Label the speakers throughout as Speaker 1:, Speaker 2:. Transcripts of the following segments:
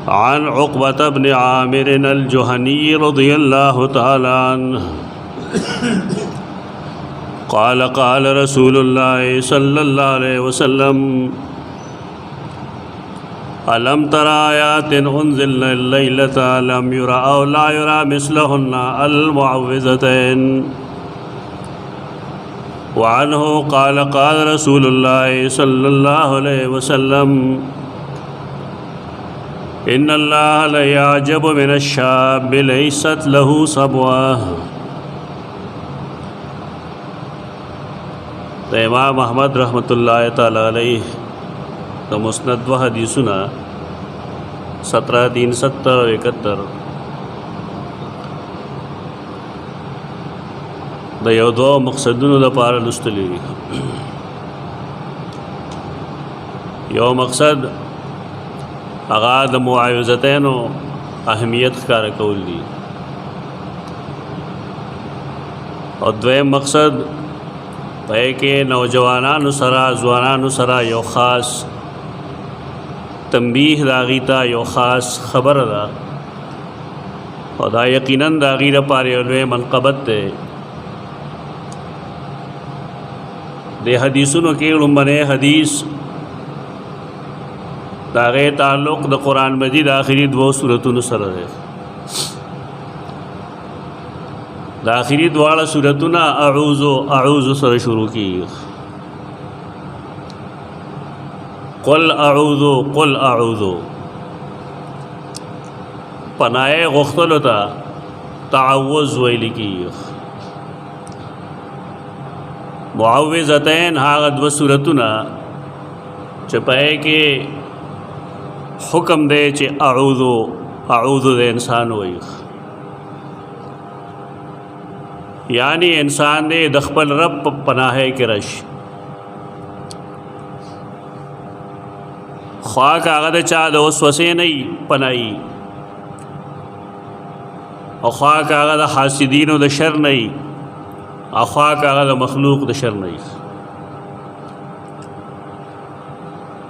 Speaker 1: عن عقبة بن عامر الجهني رضي الله تعالى عنه قال قال رسول الله صلى الله عليه وسلم ألم تر آيات أنزلن الليلة لم يرى أو لا يرى مثلهن المعوذتين. وعنه قال قال رسول الله صلى الله عليه وسلم إن الله ليعجب من الشاب ليست له صبوة. امام احمد رحمۃ اللہ تعالی علیہ تو مسند و حدیثنا 17,370 اور 71 د یو دو مقصدونو لپاره لوستلی. یو مقصد هغه د معاوضتینو اهمیت ښکاره کول دي، او دویم مقصد پای کې نوجوانانو سره ځوانانو سره یو خاص تنبیه داغی ته یو خاص خبره ده، او دا یقینا داغی لپاره یو لوی منقبت ده. د حدیثونو کې لومړنی حدیث داغه تعلق د قرآن مجید آخری دو سورتونو سره ده. د آخری دواړه سورتونه اعوذ سره شروع کیږي. قل اعوذ پناه غختلو ته تعوذ ویل کیږي. معوذتین هغه دو سورتونه چې پای کې حکم دی چې اعوذ د انسان وایي، یعنی انسان دې د خپل رب په پناه کې راشي. خواک هغه د چا د وسوسې نه پناهي، او خواک هغه د حاسدینو د شر نه، او خواک هغه د مخلوق د شر نه.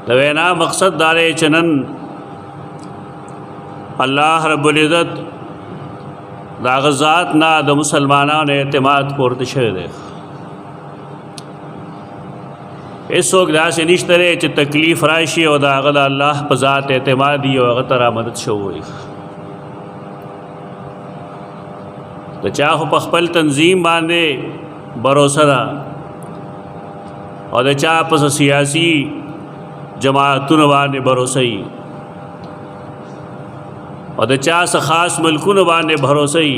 Speaker 1: د وینا مقصد دا دی چې نن الله رب العزت دا غزات نه د مسلمانانو اعتماد پورته شوی دی. هیڅوک داسې نشته دی چې تکلیف راشي او د هغه د الله په ذات اعتماد وي او هغه ته رامدد شوی. د چا خو په خپل تنظیم باندې بروسه ده، او د چا په سیاسي جماعتونو باندې بروسه وي، او د چا څه خاص ملکونو باندې بھروسه ای.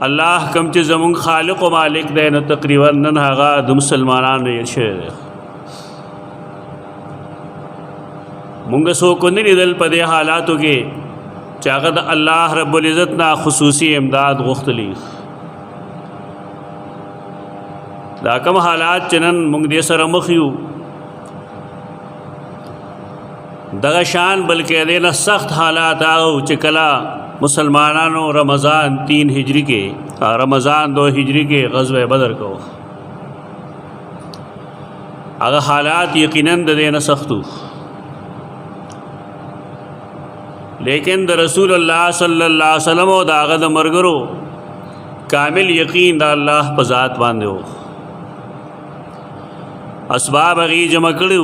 Speaker 1: الله کم چې زمون خالق و مالک دی، نو تقریبا نن هغه د مسلمانانو یې شی دی. مونږ څوک نه لیدل په دې حالاتو کې چې هغه د الله رب العزت نه خصوصي امداد غوښتلی. دا کوم حالات چې نن مونږ دې سره مخ یو دغه شان، بلکې دې نه سخت حالات او چې کلا مسلمانانو رمضان 3 ہجری کې رمضان 2 ہجری کې غزوه بدر کو، هغه حالات یقینا د دې نه سختو. لیکن د رسول الله صلی الله علیه وسلم او د هغه د مرګرو کامل یقین د الله په ذات باندې وو. اسباب هغې جمع کړي،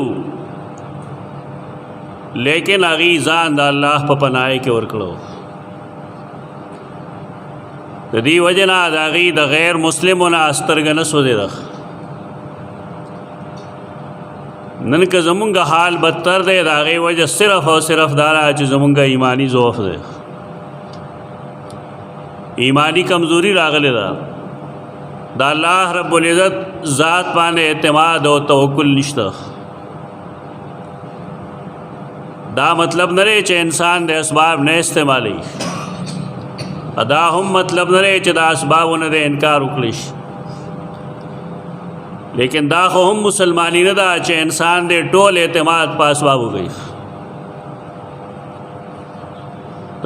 Speaker 1: لیکن هغې ځان د الله په پناه کې ورکړو. د دې وجه نه د هغې د غیر مسلمو نه سترګه نه سوځېده. نن که زمونږ حال بدتر دی، د هغې وجه صرف او صرف دا ده چې زمونږ ایمانی ضعف دی، ایمانی کمزوری راغلی ده. د الله رب العزت ذات باندې اعتماد او توکل نشته. دا مطلب نه دی چې انسان د اسباب نه استعمالی، دا هم مطلب نه دی چې د اسبابونه د انکار وکړي شي. لیکن دا خو هم مسلمانی نه ده چې انسان د ټول اعتماد په اسباب وکړي.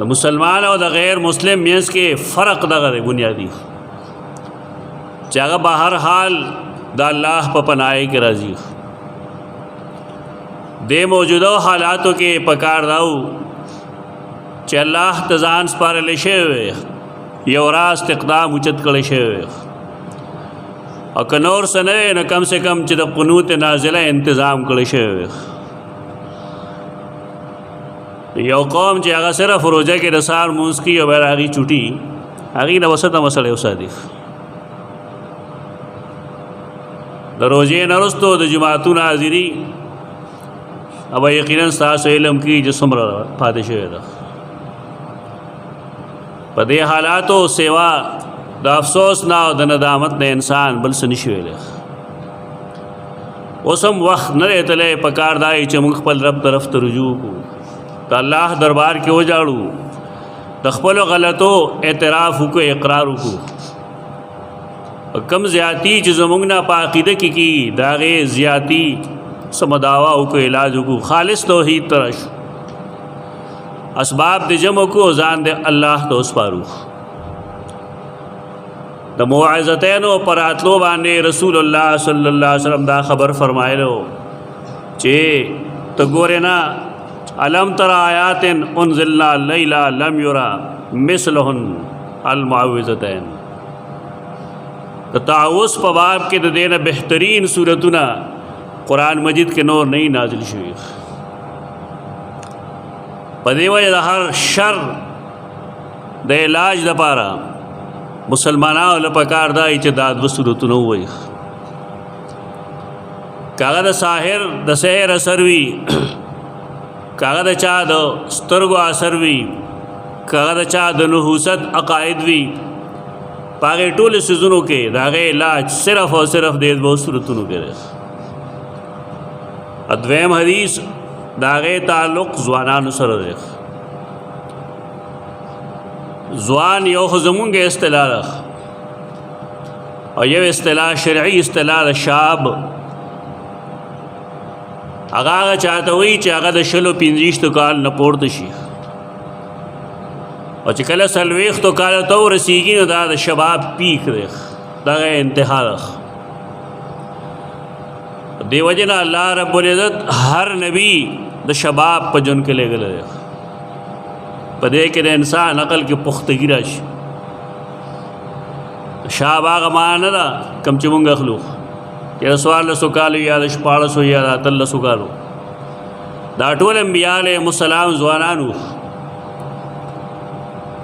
Speaker 1: د مسلمان او د غیر مسلم منځ کې فرق دغه دی بنیادی، چې هغه به هر حال د الله په پناه کې راځي. دے موجودہ حالاتوں کے پکار راؤ چې الله ته ځان سپارلی شوی یو راست اقدام اوچت کړی شوی او که نور څه نه وی نو کم سے کم چې د قنوت نازله انتظام کړی شوی یو قوم چې هغه صرف روژه کې د سهار لمونځ کوي او بیا هغې چوټي هغې نه به څه تمه سړی وساتي د روژې نه وروستو د جماعتونو حاضري او یقینا ستاسو علم کې چې څومره پاتې شوی ده په دې حالاتو سیوا د افسوس نه او د ندامت نه انسان بل څه نشي ویلی اوس هم وخت نه دی تلی په کار دا چې موږ خپل رب طرف ته رجوع کړو د الله دربار کې وجاړو د خپلو غلطو اعتراف وکړو اقرار وکړو کم زیاتی چې زمونږ نه په عقیده کې کی د هغې زیاتی څه مداوا وکړو علاج وکړو خالص توحید ته راشو اسباب د جمع کو ځان د الله ته وسپارو د موعظتینو پر راتلو باندې رسول الله صلی الله علیه وسلم دا خبر فرمایلو چې ته ګورې نه علم تر آیات انزلنا لیلا لم یرا مثلهن المعوذتین د تعوذ په باب کې د دې نه بهترین صورتونه قرآن مجید کې نور نه نازل شوي په دې وجه د هر شر د علاج لپاره مسلمانانو له پکار دی چې دا دوه صورتونه ووایي که هغه د ساحر د سحر اثر وي که هغه د چا د سترګو اثر وي که هغه د چا د نحوست عقاید وي په هغې ټولو څیزونو کې د هغې علاج صرف او صرف د دوو صورتونو کې دی دویم حدیث د هغې تعلق ځوانانو سره دی ځوان یو خو زمونږ اصطلاح ده او یو اصطلاح شرعي اصطلاح د شاب هغه چاته وایي چې هغه د 25 کال نه پورته شي او چې کله 40 کالو ته ورسېږي نو دا د شباب پیک دی دغه انتها ده دې وجې نه الله رب العزت هر نبی د شباب په ژوند کې لېږلی دی په دې کې د انسان عقل کې پختګي راشي شاب هغه معنا نه ده کوم چې مونږ اخلو چې د 1400 کالو یا د 1400 یا د 1300 کالو دا ټول انبیاء علیهم السلام ځوانانو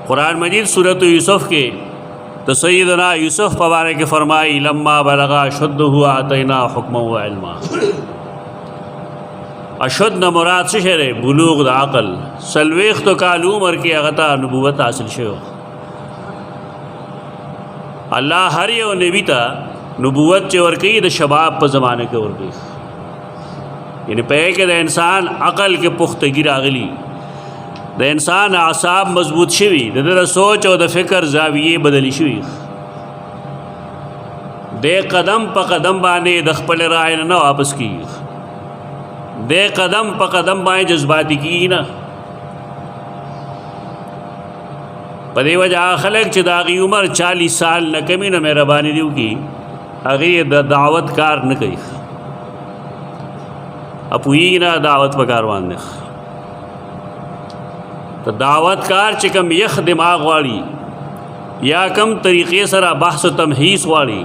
Speaker 1: قرآن مجید سورۃ یوسف کې د سیدنا یوسف په باره کې فرمایي لما بلغ اشده آتینا حکما و علما اشد نه مراد څه شی دی بلوغ د عقل 40 کال عمر کې هغه ته نبوت حاصل شوی الله هر یو نبی ته نبوت چې ورکوي د شباب په زمانه کې ورکوي یعنی په کې د انسان عقل کې پختګي راغلی د انسان اعصاب مضبوط شوي د سوچ او د فکر زاویې بدلی شوي د قدم په قدم باندې د خپل رائے نه واپس کیږي د قدم په قدم باندې جذباتي کیږي نه په دې وجه خلک چې د هغې عمر 40 سال نه کمي نه مهرباني دي وکړي هغې د دعوت کار نه کوي پوهېږي نه دعوت په کار باندې د دعوت کار چې کوم یخ دماغ غواړي یا کم طریقې سره بحث و تمحیص غواړي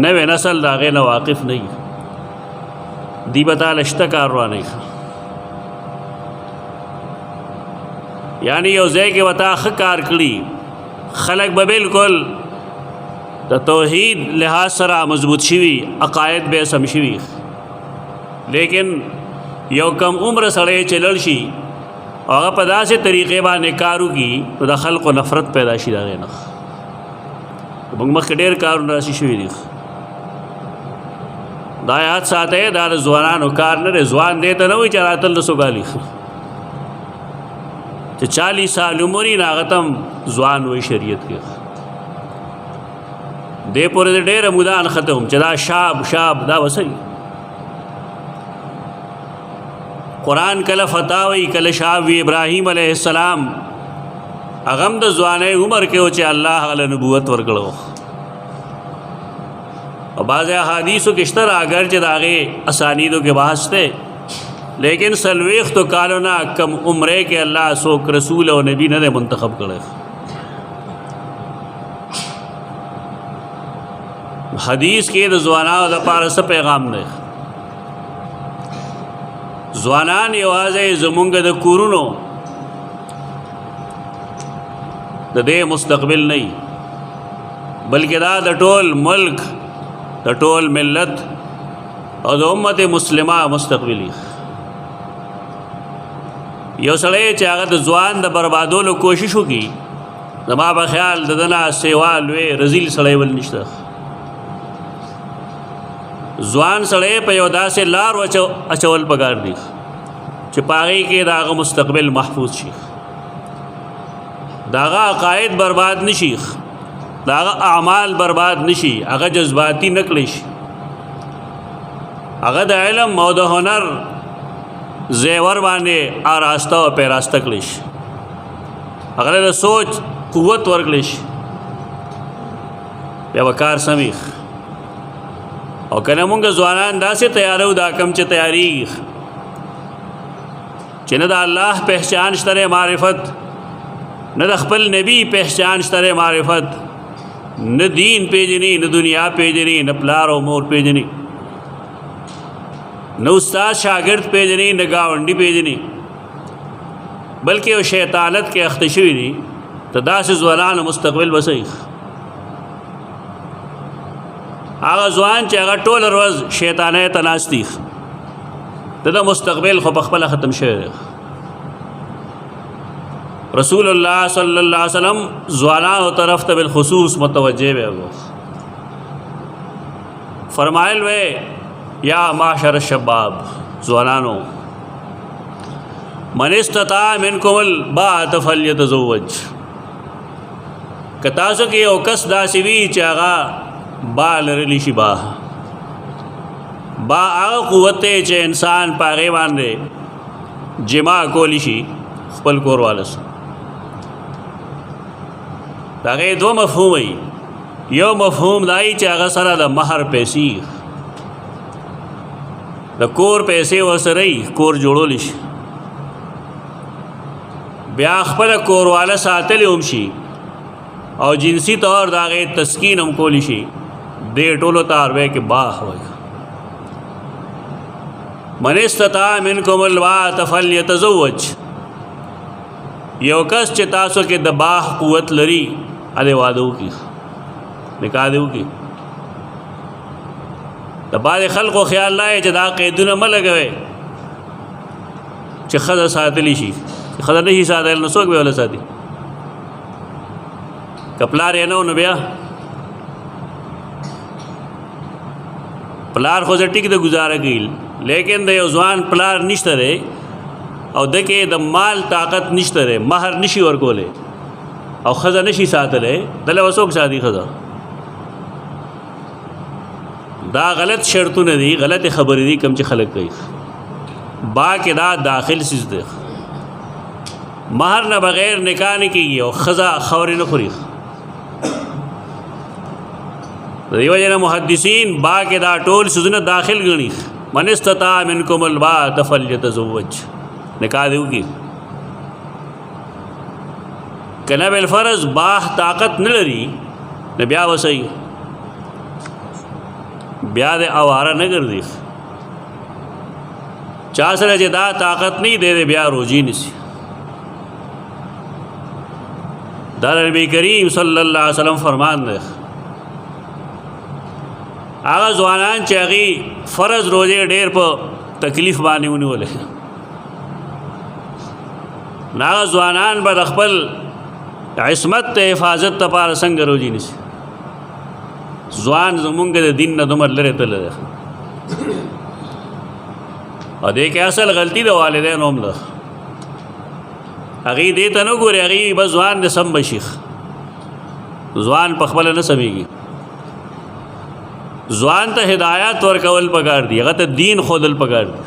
Speaker 1: نوې نسل د هغې نه واقف نه وي دی به تاله شته کار روانوي یعنی یو ځای کې به تا ښه کار کړي خلک به بالکل د توحید لحاظ سره مضبوط شوي عقاید به سم شوي لیکن یو کم عمر سړی چې لړ شي هغه په داسې طریقې باندې کار وکړي نو د خلکو نفرت پیدا شي د هغې نه موږ مخکې ډېر کارونه راسي شوي دي دا یاد ساتئ دا د ځوانانو کار نه دی ځوان دې ته نه وایي چې را 1300 کالي چې 40 سال عمر یې نه هغه ته هم ځوان وایي شریعت کې دې پورې د ډېره موده نښته هم چې دا شاب دا وسوي قرآن کله فتح وی کله شاب وی ابراهیم علیہ السلام هغه هم د ځوانۍ عمر کې و چې الله هغه نبوت ورکړو او بعض احادیثو کې شته اگر چې د هغې اسانیدو کې بحث دی لیکن سلویخ تو کالونا کم عمرے کے اللہ سوک رسول و نبی نے منتخب کرے. حدیث کې د ځوانانو لپاره څه پیغام دی؟ ځوانان یوازې زمونږ د کورونو د دې مستقبل نه بلکې دا د ټول ملک د ټول ملت او د امت مسلمه مستقبلی. یو سړی چې هغه د ځوان د بربادولو کوشش وکړي زما په خیال د دنه سیوا لوی رزیل سړی ول نشته. ځوان سړی په یو داسې لار اچول پکار دي چې په هغې کې د هغه مستقبل محفوظ شي، د هغه عقاید برباد نشي، د هغه اعمال برباد نشي، هغه جذباتي نه کړی شي، هغه د علم او د هنر زیور باندې آراسته او پیراسته کړی شي، هغه د سوچ قوت ورکړی شي، بیا به کار سمیخ. او کنه مونږ ځوانان داسې تیارو دا کم چې تیاری چې نه د الله پہچان شته معرفت، نه د خپل نبی پہچان شته معرفت، نه دین پیژني، نه دنیا پیژني، نه پلار او مور پیژني، نه استاد شاگرد پیژني، نه گاونډي پیژني، بلکې یو شیطانت کې اخته شوي دي. ته داسې ځوانانو مستقبل بسئ. هغه ځوان چې هغه ټول ورځ شیطانۍ ته ناست دي د مستقبل خو پخپله ختم شوی دی. رسول الله صلی الله علیه وسلم ځوانانو طرف ته بالخصوص متوجه وی، فرمایل وی یا معاشر الشباب، ځوانانو من استطاع منکم الباءة فلیتزوج. که تاسو کې یو کس داسې وي چې هغه با لرلی شي، با هغه قوت دی چې انسان په هغې باندې جما کولی شي خپل کورواله سره. د هغې دوه مفهوم وي. یو مفهوم دا وي چې هغه سره د مهر پیسې، د کور پیسې ورسره وي، کور جوړولی شي، بیا خپله کورواله ساتلی هم شي او جنسی طور د هغې تسکین هم کولی شي. دې ټولو ته عربی کې باح وایي. من استطاع منکم الباءة فلیتزوج. یو کس چې تاسو کې د باح قوت لري هغې واده وکړي، نکاح دې وکړي. د بعضې خلکو خیال دا چې دا قیدونه مه لګوئ چې ښځه ساتلی شي، چې ښځه نه شي ساتلی نو څوک به یې وله ساتي؟ که پلار یې نه و نو بیا پلار خو زه ټیک د گزاره کوي، لیکن د یو ځوان پلار نشته دی او د کې د مال طاقت نشته دی، مهر نشي ورکولی او ښځه نشي ساتلی، دله به څوک ساتي ښځه؟ دا غلط شرطونه دي، غلط خبرې دي کوم چې خلک کوي. با کې دا داخل سیز دی. مهر نه بغیر نکاح نه کېږي او ښځه خاورې نه خوري. د دې وجې نه محدثین با کې دا ټول سیزونه داخل ګڼي. من استطاع منکم الباءة فلیتزوج. نکاح دې وکړي. که نه بالفرض باح طاقت نه لري نو بیا به صحیح، بیا دې اواره نه ګرځي. چا سره چې دا طاقت نه دی بیا روزي نیسي. دا نبی کریم صلی الله علیه وسلم فرمان دی. هغه ځوانان چې هغې فرض روزې ډېر په تکلیف باندې ونیولې، نو هغه ځوانان به د خپل عصمت ته حفاظت لپاره څنګه روزي نیسي؟ ځوان زمونږ د دین نه دومره لرې تللی دی. او دې کې اصل غلطي د والدینو هم ده. هغې دې ته نه ګوري، هغې بس ځوان د سم بشي. ځوان په خپله نه سمیږي. ځوان ته هدایت ورکول پکار دي، هغه ته دین ښودل پکار دي.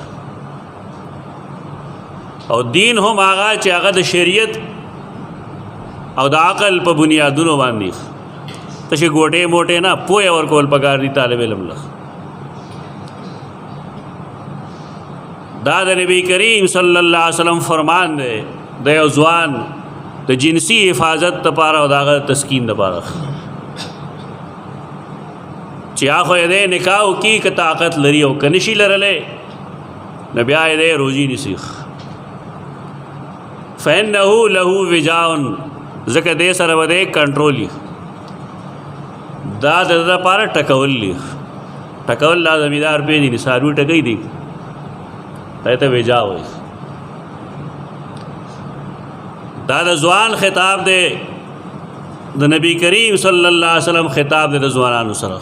Speaker 1: او دین هم هغه چې هغه د شریعت او د عقل په بنیادونو باندې، تشې ګوټې موټې نه، پوهه ورکول پکار دي طالب علم له. دا د نبی کریم صلی الله علیه وسلم فرمان دی د یو ځوان د جنسی حفاظت لپاره او دغه تسکین لپاره چې هغه دې نکاح کی که طاقت لري او کنشي لرلې نبی آی دې روزي نسیخ فإنه له وجاء زکه دې سره ودې کنټرولي دا د لپاره ټکوللی ټکول لا زمیدار په دي سارو ټکې دي ته وجا وي دا د ځوان خطاب دی د نبی کریم صلی الله علیه وسلم خطاب دی د ځوانانو سره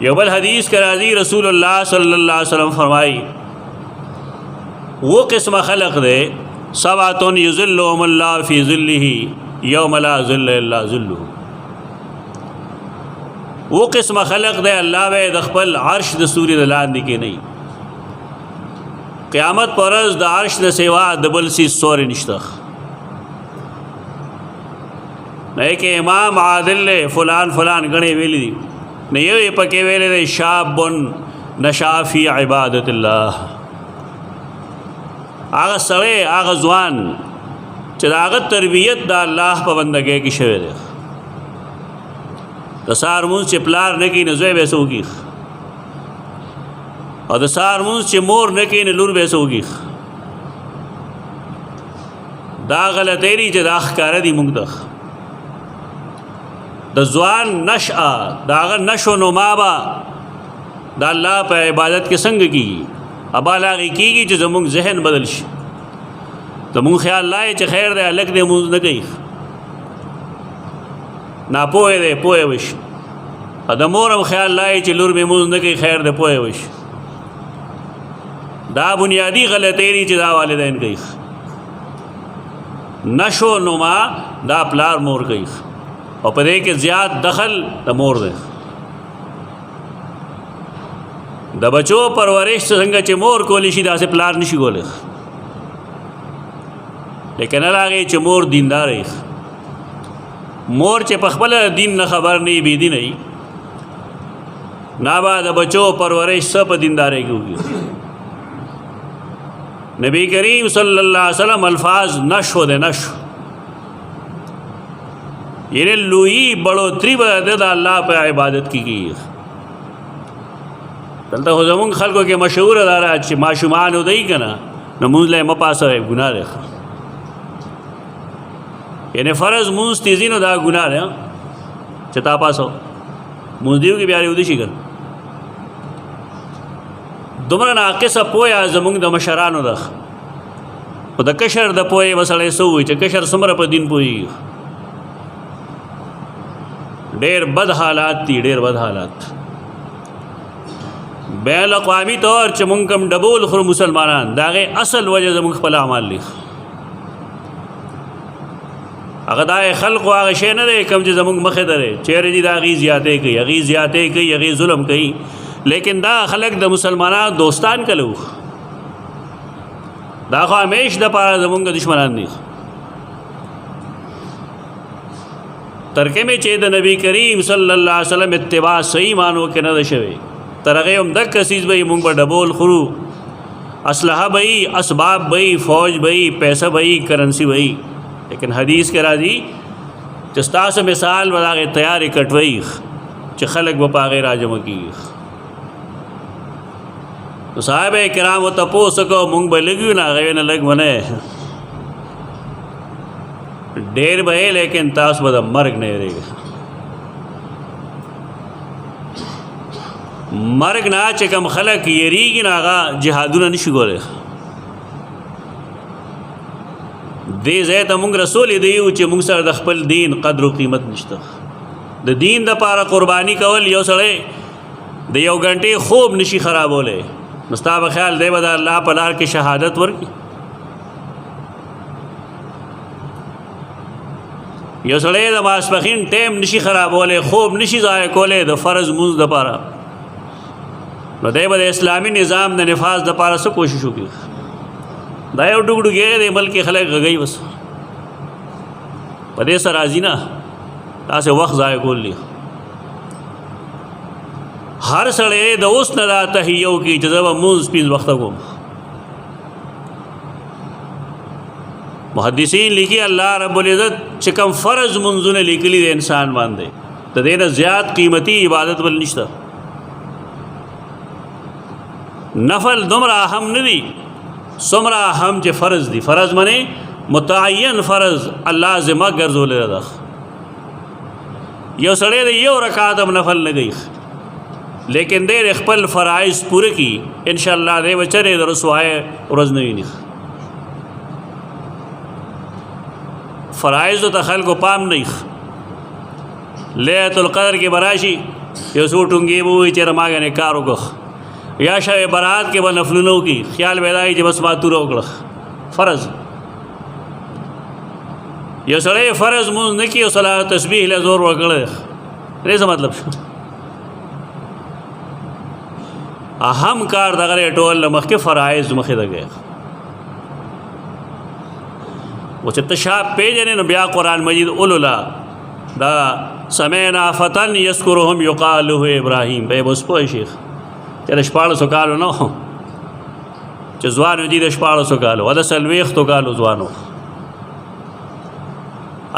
Speaker 1: یو بل حدیث کا راضی رسول اللہ صلی اللہ علیہ وسلم فرمائی وہ قسم خلق دے سبعۃ یظلهم اللہ فی ظلہ یوم لا ظل الا ظلہ وہ قسم خلق دے اللہ بے دخبل عرش د سوری د لاندې کې نہیں قیامت پرز د عرش د سوا دبل سی سور نشتخ نہیں کہ امام عادل فلان فلان گنے ویلی دی نه یو پکې ویلې دی شاب نشا فی عبادت الله هغه سړی هغه ځوان چې د هغه تربیت د الله په بندګۍ کې شوی دی د سهار مونځ چې پلار نه کوي نو زوی به څه وکړي او د سهار مونځ چې مور نه کوي نو لور به څه وکړي دا غلطی چې دا ښکاره دي موږ ته د ځوان نشأ دا هغه نشو نما به د الله په عبادت کې څنګه کېږي ابا لاغې کېږي چې زموږ ذهن بدل شي زموږ خیال لای چې خیر دی هلک دی مونځ نه کوي ناپوهه دی پوهه وشي د مور هم خیال لای چې لور مې مونځ نه کوي خیر دی پوهه وشي دا بنیادی غلطی دی چې دا والدین کوي نشو نما دا پلار مور کوي اور پدے کے زیاد دخل د مور دے د بچو پرورش څنګه چې مور کولی شي داسې پلار نشي کولی لیکن هغه چې مور دیندار وي مور چې په خپل دین نه خبر نه بي دي نه با د بچو پرورش سب دینداري کوي نبی کریم صلی الله علیه وسلم الفاظ نشو دے نشو یعنی لوی بڑوتری به د الله په عبادت کې کیږي دلته خو زمونږ خلکو کې مشهور ده چې ماشومان ودی که نه نو مونځ له یې مه پاسوئ ګناه دی یعنی فرض مونځ تیزي نو دا ګناه دی چې تا پاسو مونځ دیو کې بیا ودی شي که دومره ناقصه پوهه زمونږ د مشرانو ده خو د کشر د پوهې به سړی څه ووایي چې کشر څومره په دین پوهېږي ډېر بد حالات دي ډېر بد حالات بین الاقوامی طور چې مونږ کوم ډبول خورو مسلمانان د هغې اصل وجه زمونږ خپل اعمال دي هغه دا خلقو هغه شی نه دی کوم چې زمونږ مخې ته دی چیرې دي د هغې زیاتې کوي هغې زیاتې کوي هغې ظلم کوي لیکن دا خلق د مسلمانانو دوستان کلو دا خو همیش دپاره زمونږ دشمنان دي ترکه میں چې د نبی کریم صلی الله علیه وسلم اتباع صحیح مانو کې نه ده شوی تر هغې هم دغه څیز به مونږ به ډبول خورو اسلحه به وي اسباب به وي فوج به وي پیسه به وي کرنسی به وي لیکن حدیث کې راځي چې ستاسو مثال به د هغې تیارې کټوي چې خلک به په هغې راجمع کېږي نو صحابه کرامو تپوس وکړو مونږ به لږ یو نه هغې نه لږ ونه ډېر به لیکن تاسو به د مرګ نه یېرېږئ مرګ نه چې کوم خلک یېرېږي نو هغه جهادونه نشي کولی دې ځای ته مونږ رسول دی یو چې مونږ سره د خپل دین قدر و قیمت نشته د دین دپاره قرباني کول یو سړی د یو غنټې خوب نشي خرابولی نو ستا به خیال دی به د الله په لار کې شهادت ورکړي یو سړی د ماسپښین ټیم نشي خرابولی خوب نشي ضایع کولی د فرض مونځ دپاره نو دی به د اسلامي نظام د نفاذ دپاره څه کوشش وکړي دا یو ډوګډوګی دی بلکې خلک غږوي بس په دې سره راځي نه تاسې وخت ضایع کول دي هر سړی د اوس نه دا تهیو کی چې زه به مونځ پنځه وخته کوم. محدثین لیکي الله رب العزت چې کوم فرض منځونه لیکلي د انسان باندې د دې نه زیات قیمتي عبادت بل نشته. نفل دومره اهم نه دي څومره اهم چې فرض دي. فرض منې متعین فرض الله ذمه ګرځولې ده. یو سړی د یو رکعت هم نفل نه کوي لیکن دې خپل فرایض پوره کی ان شاء الله دې بچره د رسوای ورځ نه ویني. فرائض ته خلکو پام نه. لیلۃ القدر کې براشي یو څو ټونګې به وي چې رماګه نه کار وکړه یا شب برات کې به نفلونو کې خیال پیدا چې بس ما تور وکړه. فرض یو سړی فرض مونږ نه کوي او صلات تسبیح له زور وکړه دې څه مطلب شو. اهم کار دغه ټول مخکې فرایض مخې دغه و چې تشاب پیژنې نو بیا قرآن مجید اولولا دا سمعنا فتن یذکرهم یقال له ابراهیم به اوس پوه شیخ چې د 1400 کالو نه چې ځوان دي د 1400 کالو او د 40 کالو ځوانو.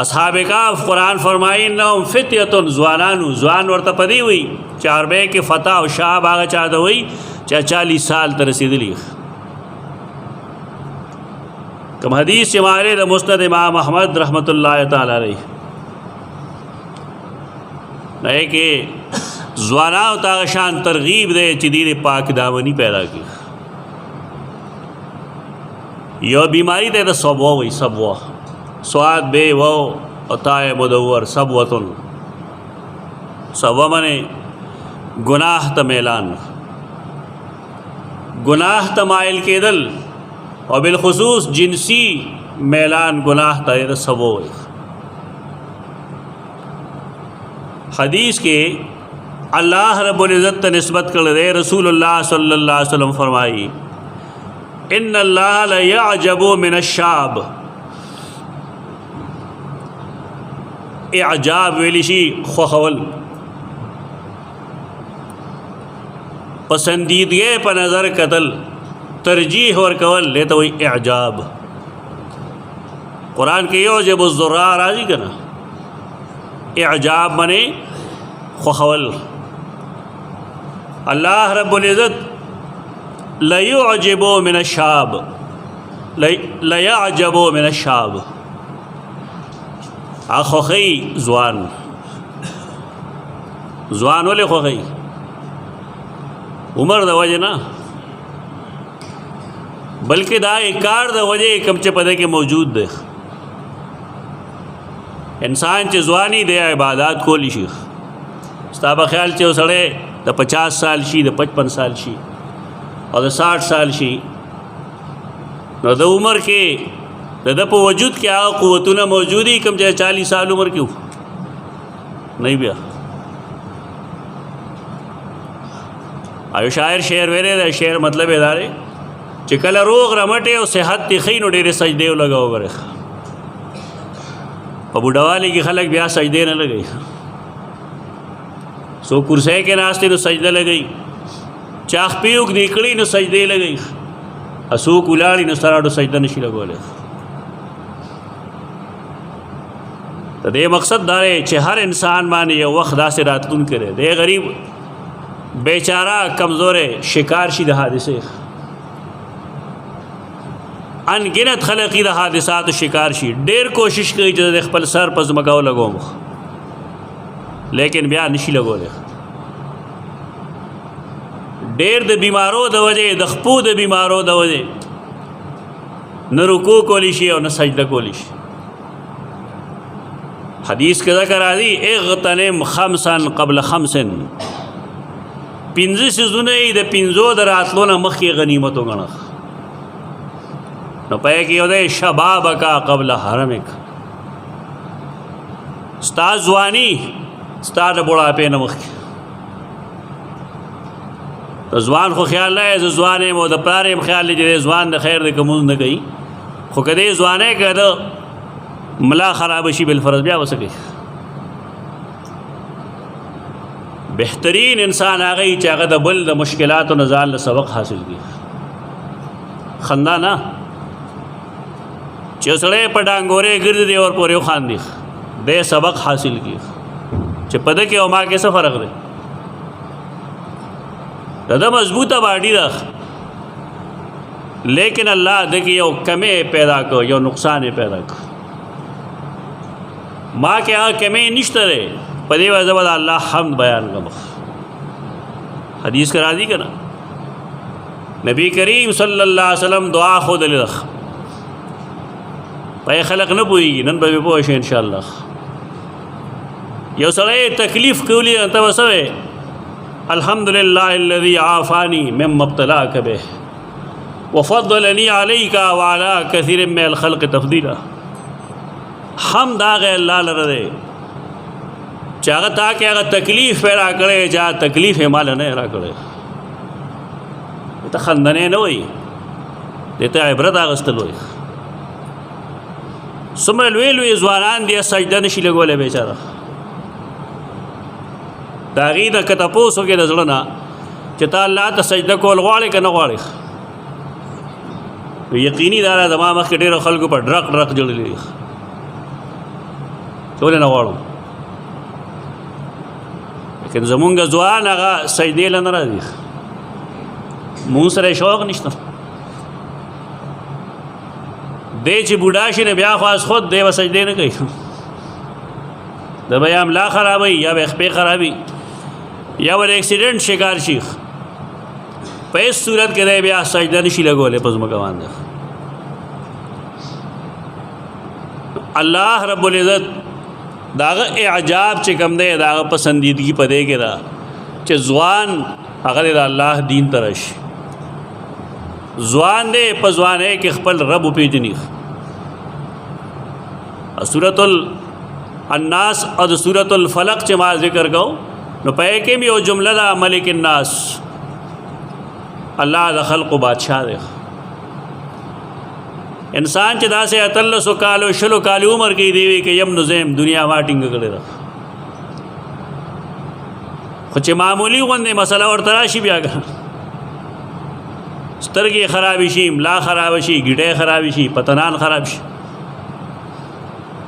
Speaker 1: اصحاب کهف قرآن فرمایي انهم فتیه ځوانانو ځوان ورته پدی وي چې عربی کې فتح او شاب هغه چاته وي چې 40 سال ته رسیدلی. کم حدیث چې ماره د مسند امام احمد رحمت الله تعالی علیه نه کې ځوانانو ته شان ترغیب دی چې دې پاک دامنی پیدا کی. یو بیماری ته د صبوا وي صبوا سواد بے و عطائے مدور صبوتن صبوا منے گناہ تا میلان گناہ تا مائل کے دل اور بالخصوص جنسی میلان گناہ تا یہ صبوا. حدیث کے اللہ رب العزت تا نسبت کر دے رسول اللہ صلی اللہ علیہ وسلم فرمائی ان اللہ لیعجب من الشاب. اعجاب ویلی شي خوخول پسندیدگی په نظر قتل ترجیح ورکول لیتا وی اعجاب. قرآن کې یو جب الزرع راځي کنه اعجاب منی خوخول. الله رب العزت لیعجب من الشاب لیعجب من الشاب خوخی ځوان ولې خوخی عمر د وجه نه بلکې دا کار د وجه کم چې پدې کې موجود دی. انسان چې ځواني دی عبادت کولی شي ستا په خیال چې سړی د 50 سال شي د 55 سال شي او د 60 سال شي نو د عمر کې د په وجود کې هغه قوتونه موجودي کم چې 40 سال عمر کې نه بیا. ایو شاعر شعر ویلې دا شعر مطلب یې دا دی چې کله روغ رمټې او صحت تی خینو ډېرې سجدې لګاو غره په بوډاوالي کې خلک بیا سجدې نه لګي. سو کرسۍ کې ناستې نو سجده لګي چاخ پیوک نکړي نو سجدې لګي اسو کولاړي نو سراډو سجده نشي لګولې. د دې مقصد دا دی چې هر انسان باندې یو وخت داسې راتلون کړي دی غریب بیچاره کمزورې شکار شي د حادثه انګنت خلقی د حادثات شکار شي ډېر کوشش کوي چې خپل سر په ځمکه ولګوم لیکن بیا نشي لګولې. ډېر د بیمارو د وجې د خپو د بیمارو د وجې نه رکوع کولی شي او نه سجده کولی شي. حدیث کے ذکر آدھی اغتنم خمسا قبل خمسن 5 سيزونه د 5 دراتلونه مخکې غنیمتو غنخ نو پای کې یو دی شبابک قبل حرمک ستا ځواني ستا د بوډاپې نه مخکې. ځوان خو خیال نه زه ځوان یم او د پلار یم خیال دی چې ځوان د خیر د کومز نه کوي خو که دې ځوانۍ که د ملا خراب شي بالفرض بیا وسه کوي بهترین انسان هغه چې هغه د بل د مشکلاتو نه ځان له سبق حاصل کړي. خندا نه چې سړی په ډانګورې ګرځي اور پورې خاندي د سبق حاصل کړي چې په دې کې او ما کې څه فرق دی. دا مضبوطه باډي ده لیکن الله دې کې یو کمی پیدا کو یو نقصان پیدا کو. ما کې هغه کمی نشته ره په دې وجه باندې الله حمد بیان کوم. حدیث کرا دی کنه نبی کریم صلی الله علیه وسلم دعا خود لخ په خلق نه پويږي نن به پوه شي ان شاء الله. یو سره تکلیف کولی ته وسوي الحمدلله الذي عافاني مما ابتلاك به وفضلني عليك وعلى كثير من الخلق تفضيلا. حمد هغه الله لره دی چې هغه تا کې هغه تکلیف پیدا کړي چې تکلیف یې مال نه را کړي. ته خندنې نه وي دته عبرت اغستل وي. څومره لوی لوی ځوانان دي سجده نشي لګولې بیچاره. دا غي د کتابوسو کې د زړه نه چې ته الله ته سجده کول غواړې که نه غواړې. یقیني دا زما مخکې ډېرو خلکو په ډرق ډرق جوړلي دي ټول نه غواړم لیکن زمونږ ځوان هغه سجدې له نه راځي. مونږ سره شوق نشته دی چې بوډا شي نه بیا خاص خود دی به سجدې نه کوي. د به یا ملا خرابوي یا به خپې خرابي یا ور اکسیډنټ شکار شي په هیڅ صورت کې دی بیا سجده نشي لګولی په ځمکه باندې. الله رب العزت داغه اعجاب چې کوم دی داغه پسندیدگی په دی کې ده چې ځوان هغه د الله دین ته راشي. ځوان دی په ځوانۍ کې خپل رب وپېژني. سورۃ الناس او د سورۃ الفلق چې ما ذکر کو نو پای کې یو جمله ده ملک الناس الله د خلق بادشاہ دی. انسان چې داسې اتلسو کالو شلو کالو عمر کې دی وي کې یم نظم دنیا واټینګ کړي ده خو چې معمولی غوندې مسله ورته راشي بیا سترګې خرابې شي ملا خراب شي ګیډې خراب شي پتنان خراب شي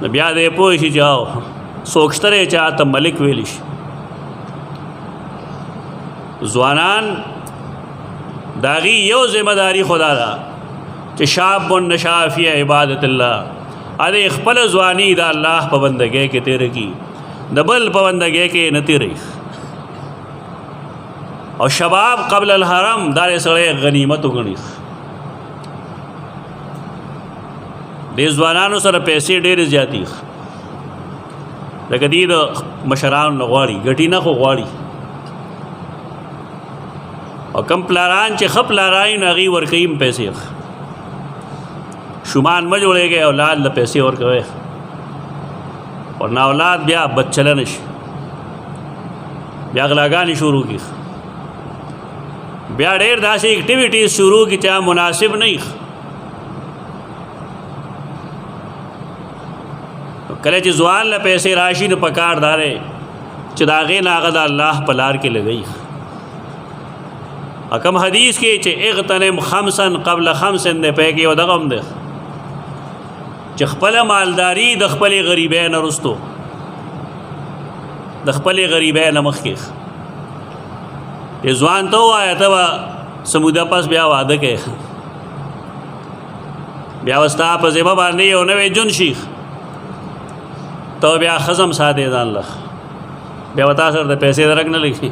Speaker 1: نو بیا دې پوه شي جاو سوکشتره چاته ملک ویلی شي. ځوانان داغي یو ذمہ داری خدا دا چې شاب نشا فی عبادت الله اره خپل ځواني دا الله په بندګۍ کې تیر کی د بل په بندګۍ کې نه تیرې. او شباب قبل الحرم دار سره غنیمت وګڼي. د ځوانانو سره پیسې ډېرې زیاتې لکه دې د مشرانو نه غواړي ګټي نه خو غواړي. او کم پلاران چې ښه پلاران نو هغې ورکوي پیسې شومان مه جوړېږئ اولاد له پیسې ورکوئ ورنه اولاد بیا بدچلنه شي بیا غلاګانې شروع کړي بیا ډېر داسې اکټیویټیز شروع کړي چې مناسب نه وي. کله چې ځوان له پیسې راشي نو پکار دا دی چې د هغې نه هغه د الله په لار کې لګوي. کم حدیث کې چې اغتنم خمسا قبل خمس دی پای کې یو دغه هم دی چې خپله مالداري د خپلې غریبۍ نه وروستو د خپلې غریبۍ نه مخکې ځوان ته ووایه ته به څه موده پس بیا واده کوې بیا به ستا په ذمه باندې یو نوی ژوند شي ته بیا ښځه هم ساتې ځان له بیا به تا سره د پیسې درک نه لګي.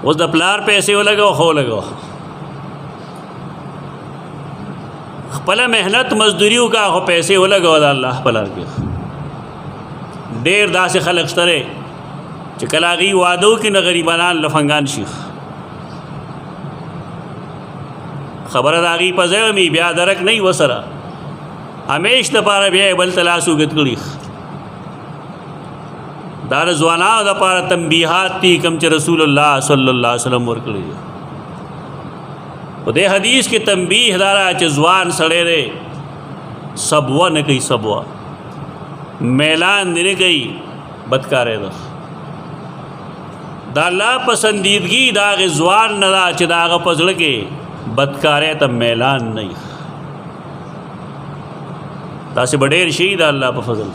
Speaker 1: اوس د پلار پیسې ولګو خو ولګو خپله محنت مزدوري وکړه خو پیسې ولګو د الله په لار کې. ډېر داسې خلک شته چې کله هغوی واده وکړي نه غریبانان لفنګان شي خبره د هغوی په ځای وي بیا درک نه وي ورسره همیش دپاره بیا یې بل ته لاس اوږد کړي. دا د ځوانانو دپاره تنبیحات دي کوم چې رسول الله صلی الله علیه وسلم ورکړي دي. په دې حدیث کې تنبیح دا ده چې ځوان سړی دی سبوه نه کوي سبوه میلان دی نه کوي بدکاری ده دا الله پسندیدگی دا غزوان نه دا چې دا هغه په زړه کې بدکارۍ ته میلان نه وي. داسې به ډېر شي د الله په فضل.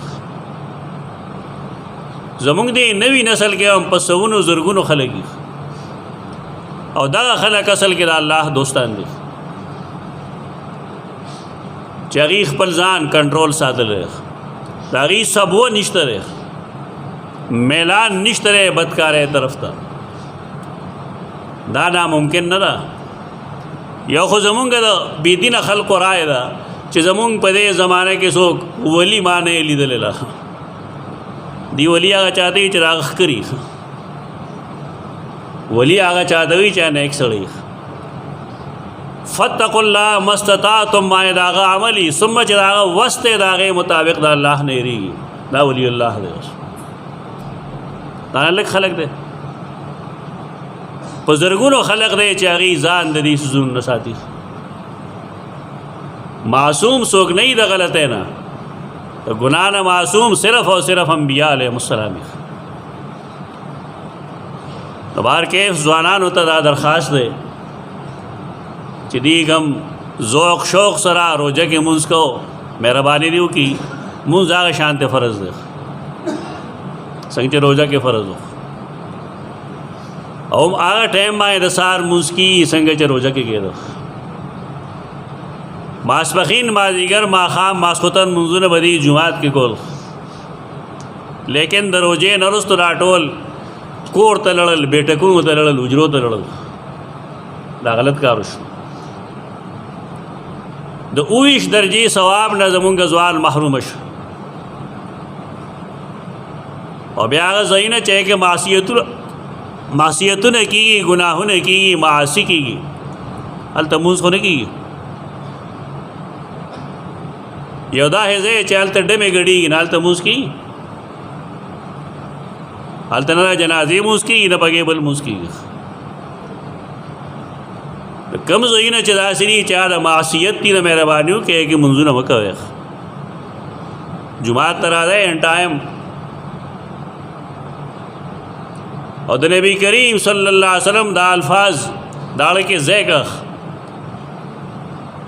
Speaker 1: زمونږ د نوي نسل کې هم په سوونو زرګونو خلک دي او دغه خلک اصل کې د الله دوستان دي چې هغوی خپل ځان کنټرول ساتلی، د هغوی صبوه نشته دی، میلان نشته دی بدکارۍ طرف ته. دا ناممکن نه ده. یو خو زمونږ د بېدینه خلکو رایه ده چې زمونږ په دې زمانه کې څوک ولی ما نه یې لیدلی ده. دی ولی هغه چاته وي چې راغ ښکري، ولی هغه چاته وي چې نیک سړی. فتقوا الله ما استطعتم معنې د هغه عملي ثم چې د هغه وس دی د هغې مطابق د الله نه یېرېږي. دا ولی الله دی. دا لږ خلک دی، په زرګونو خلق دی چې هغوی ځان د دې څیزونو نه ساتي. معصوم څوک نه وي د غلطۍ نه، د ګناه نه معصوم صرف او صرف انبیاء علیهم السلام. نو بهر کیف ځوانانو ته دا درخواست دی چې دیګ هم ذوق شوق سره روژه کې مونځ کو، مهرباني دې وکړي. مونځ هغه شان ته فرض دی څنګه چې روژه کې فرض و، او هغه ټایم باندې د سهار مونځ کېږي څنګه چې روژه کې کېده. ماسپښین مازدیګر ماښام ماسخوتن مونځونه به دې جومات کې کول، لیکن د روژې نه وروسته دا ټول کور ته لړل، بیټکونو ته لړل، حجرو ته لړل. دا غلط کار وشو. د 29 درجې ثواب نه زمونږ ځوان محروم شو. او بیا هغه ځایونه چې کې معصیتونه کېږي، ګناهونه کېږي، معاصي کېږي، هلته مونځ خو نه کېږي. یو دا ځای چې هلته ډمې ګډېږي نه هلته مونځ کېږي، هلته نه جنازې مونځ کېږي نه پکې بل مونځ کېږي. کم ځایونه چې داسې دي چې د معصیت دي، د مهرباني وکړئ کې مونځونه مه کوئ. جومات ته راځئ ان ټایم، او د نبی کریم صلی الله علیه وسلم دا الفاظ داړه کې ځای کړه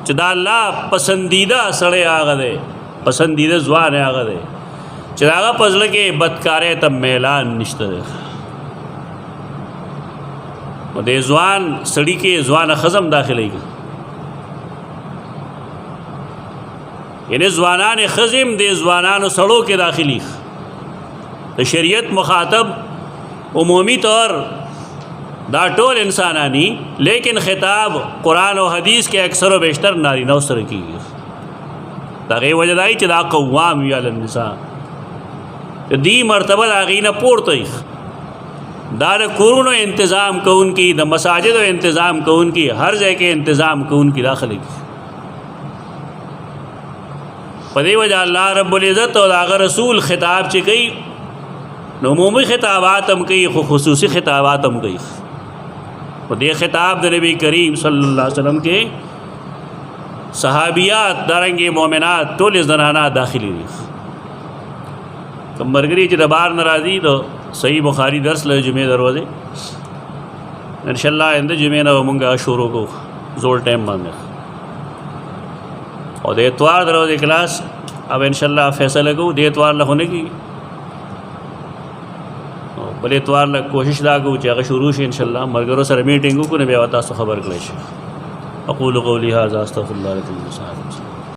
Speaker 1: چې دا الله پسندیده سړی هغه دی، پسندیده ځوان هغه دی چې د هغه په زړه کې بدکارۍ ته میلان نشته دی. نو د ځوان سړي کې ځوانه ښځه هم داخلېږي، یعنې ځوانان ښځې هم د ځوانانو سړو کې داخلي. د شریعت مخاطب عمومی طور دا ټول انسانانی، لیکن خطاب قرآن و حدیث کے اکثر و بیشتر نارینه‌و سره کېږي. د هغې وجه دا چې دا قوام وي علی النساء، د دې مرتبه د هغې نه پورته وي. دا د کورونو انتظام کوونکي، د مساجدو انتظام کوونکي، هر ځای کې انتظام کوونکي دا خلک دي. په دې وجه الله رب العزت او د هغه رسول خطاب چې کوي نو عمومي خطابات هم کوي خو خصوصي خطابات هم کوي. په دې خطاب د نبی کریم صلی الله علیه وسلم کې صحابیات دارنګې مؤمنات ټولې زنانه داخلي دي. کوم مرګري چې د بار نه راځي د صحیح بخاری درس له جمعې دروازې انشاءالله آینده جمعې نه به مونږ شروع کوو زوړ ټایم باندې، او د اتوار دروازې کلاس अब انشاءالله فیصله کوو د اتوار له نه کېږي، بل اتوار له کوشش دا کوو چې هغه شروع شي انشاءالله. ملګرو سره میټینګ وکړو نو بیا تاسو خبر کړی شي. اقول قولي هذا استغفر الله لكم.